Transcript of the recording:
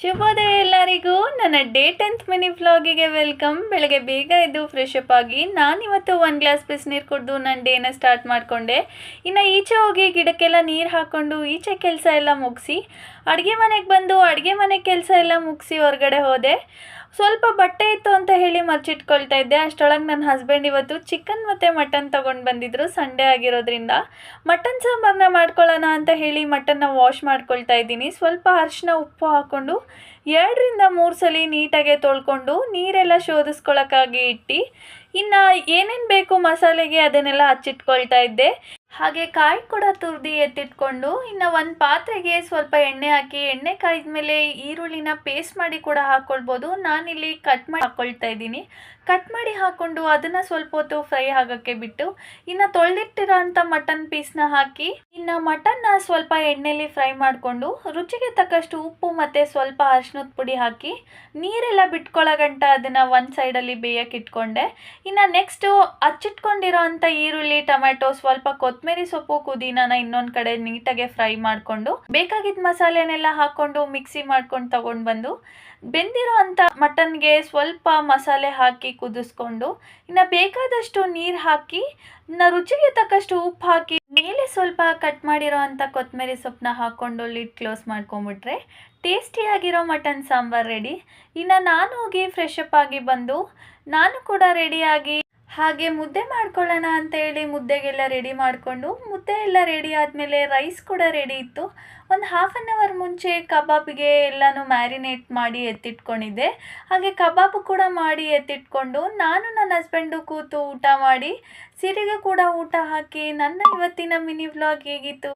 ಶುಭೋದಯ ಎಲ್ಲರಿಗೂ. ನನ್ನ ಡೇ 10th ಮಿನಿ ವ್ಲಾಗಿಗೆ ವೆಲ್ಕಮ್. ಬೆಳಗ್ಗೆ ಬೇಗ ಎದ್ದು ಫ್ರೆಶ್ ಅಪ್ ಆಗಿ ನಾನಿವತ್ತು 1 ಗ್ಲಾಸ್ ಬಿಸಿನೀರು ಕುಡಿದು ನನ್ನ ಡೇನ ಸ್ಟಾರ್ಟ್ ಮಾಡಿಕೊಂಡೆ. ಇನ್ನು ಈಚೆ ಹೋಗಿ ಗಿಡಕ್ಕೆಲ್ಲ ನೀರು ಹಾಕ್ಕೊಂಡು ಈಚೆ ಕೆಲಸ ಎಲ್ಲ ಮುಗಿಸಿ ಅಡುಗೆ ಮನೆಗೆ ಬಂದು ಅಡುಗೆ ಮನೆ ಕೆಲಸ ಎಲ್ಲ ಮುಗಿಸಿ ಹೊರಗಡೆ ಹೋದೆ. ಸ್ವಲ್ಪ ಬಟ್ಟೆ ಇತ್ತು ಅಂತ ಹೇಳಿ ಮರ್ಚಿಟ್ಕೊಳ್ತಾ ಇದ್ದೆ. ಅಷ್ಟರೊಳಗೆ ನನ್ನ ಹಸ್ಬೆಂಡ್ ಇವತ್ತು ಚಿಕನ್ ಮತ್ತು ಮಟನ್ ತೊಗೊಂಡು ಬಂದಿದ್ದರು. ಸಂಡೇ ಆಗಿರೋದ್ರಿಂದ ಮಟನ್ ಸಾಂಬಾರನ್ನ ಮಾಡ್ಕೊಳ್ಳೋಣ ಅಂತ ಹೇಳಿ ಮಟನ್ನ ವಾಶ್ ಮಾಡ್ಕೊಳ್ತಾ ಇದ್ದೀನಿ. ಸ್ವಲ್ಪ ಅರಿಶಿನ ಉಪ್ಪು ಹಾಕ್ಕೊಂಡು 2ರಿಂದ 3 ಸಲ ನೀಟಾಗೆ ತೊಳ್ಕೊಂಡು ನೀರೆಲ್ಲ ಶೋಧಿಸ್ಕೊಳ್ಳೋಕ್ಕಾಗಿ ಇಟ್ಟು ಇನ್ನು ಏನೇನು ಬೇಕು ಮಸಾಲೆಗೆ ಅದನ್ನೆಲ್ಲ ಹಚ್ಚಿಟ್ಕೊಳ್ತಾ ಇದ್ದೆ. ಹಾಗೆ ಕಾಯಿ ಕೂಡ ತುರಿದು ಎತ್ತಿಟ್ಕೊಂಡು ಇನ್ನು ಒಂದು ಪಾತ್ರೆಗೆ ಸ್ವಲ್ಪ ಎಣ್ಣೆ ಹಾಕಿ ಎಣ್ಣೆ ಕಾಯ್ದ ಮೇಲೆ ಈರುಳ್ಳಿನ ಪೇಸ್ಟ್ ಮಾಡಿ ಕೂಡ ಹಾಕ್ಕೊಳ್ಬೋದು. ನಾನಿಲ್ಲಿ ಕಟ್ ಮಾಡಿ ಹಾಕ್ಕೊಳ್ತಾ ಇದ್ದೀನಿ. ಕಟ್ ಮಾಡಿ ಹಾಕ್ಕೊಂಡು ಅದನ್ನು ಸ್ವಲ್ಪ ಹೊತ್ತು ಫ್ರೈ ಆಗೋಕ್ಕೆ ಬಿಟ್ಟು ಇನ್ನು ತೊಳೆದಿಟ್ಟಿರೋ ಅಂಥ ಮಟನ್ ಪೀಸ್ನ ಹಾಕಿ ಇನ್ನು ಮಟನ್ನ ಸ್ವಲ್ಪ ಎಣ್ಣೆಯಲ್ಲಿ ಫ್ರೈ ಮಾಡಿಕೊಂಡು ರುಚಿಗೆ ತಕ್ಕಷ್ಟು ಉಪ್ಪು ಮತ್ತು ಸ್ವಲ್ಪ ಅರಿಶಿನದ ಪುಡಿ ಹಾಕಿ ನೀರೆಲ್ಲ ಬಿಟ್ಕೊಳ್ಳೋ ಗಂಟ ಅದನ್ನು ಒಂದು ಸೈಡಲ್ಲಿ ಬೇಯಕ್ಕೆ ಇಟ್ಕೊಂಡೆ. ಇನ್ನು ನೆಕ್ಸ್ಟು ಹಚ್ಚಿಟ್ಕೊಂಡಿರೋ ಅಂಥ ಈರುಳ್ಳಿ, ಟೊಮೆಟೊ, ಸ್ವಲ್ಪ ಕೊತ್ತಂಬರಿ ಸೊಪ್ಪು, ಪುದೀನಾನ ಇನ್ನೊಂದು ಕಡೆ ನೀಟಾಗೆ ಫ್ರೈ ಮಾಡಿಕೊಂಡು ಬೇಕಾಗಿದ್ದ ಮಸಾಲೆನೆಲ್ಲ ಹಾಕ್ಕೊಂಡು ಮಿಕ್ಸಿ ಮಾಡ್ಕೊಂಡು ತಗೊಂಡು ಬಂದು ಬೆಂದಿರೋ ಅಂಥ ಮಟನ್ಗೆ ಸ್ವಲ್ಪ ಮಸಾಲೆ ಹಾಕಿ ಕುದಿಸ್ಕೊಂಡು ಇನ್ನು ಬೇಕಾದಷ್ಟು ನೀರು ಹಾಕಿ ಇನ್ನು ರುಚಿಗೆ ತಕ್ಕಷ್ಟು ಉಪ್ಪು ಹಾಕಿ ಮೇಲೆ ಸ್ವಲ್ಪ ಕಟ್ ಮಾಡಿರೋ ಅಂಥ ಕೊತ್ತಂಬರಿ ಸೊಪ್ಪನ್ನ ಹಾಕ್ಕೊಂಡು ಲಿಡ್ ಕ್ಲೋಸ್ ಮಾಡ್ಕೊಂಬಿಟ್ರೆ ಟೇಸ್ಟಿಯಾಗಿರೋ ಮಟನ್ ಸಾಂಬಾರು ರೆಡಿ. ಇನ್ನು ನಾನು ಹೋಗಿ ಫ್ರೆಶ್ ಅಪ್ ಆಗಿ ಬಂದು ನಾನು ಕೂಡ ರೆಡಿಯಾಗಿ ಹಾಗೆ ಮುದ್ದೆ ಮಾಡ್ಕೊಳ್ಳೋಣ ಅಂತ ಹೇಳಿ ಮುದ್ದೆಗೆಲ್ಲ ರೆಡಿ ಮಾಡಿಕೊಂಡು ಮುದ್ದೆ ಎಲ್ಲ ರೆಡಿ ಆದಮೇಲೆ ರೈಸ್ ಕೂಡ ರೆಡಿ ಇತ್ತು. ಒಂದು 1/2 ಅವರ್ ಮುಂಚೆ ಕಬಾಬ್ಗೆ ಎಲ್ಲನೂ ಮ್ಯಾರಿನೇಟ್ ಮಾಡಿ ಎತ್ತಿಟ್ಕೊಂಡಿದ್ದೆ. ಹಾಗೆ ಕಬಾಬು ಕೂಡ ಮಾಡಿ ಎತ್ತಿಟ್ಕೊಂಡು ನಾನು ನನ್ನ ಹಸ್ಬೆಂಡು ಕೂತು ಊಟ ಮಾಡಿ ಸಿರಿಗೆ ಕೂಡ ಊಟ ಹಾಕಿ ನನ್ನ ಇವತ್ತಿನ ಮಿನಿ ವ್ಲಾಗ್ ಹೇಗಿತ್ತು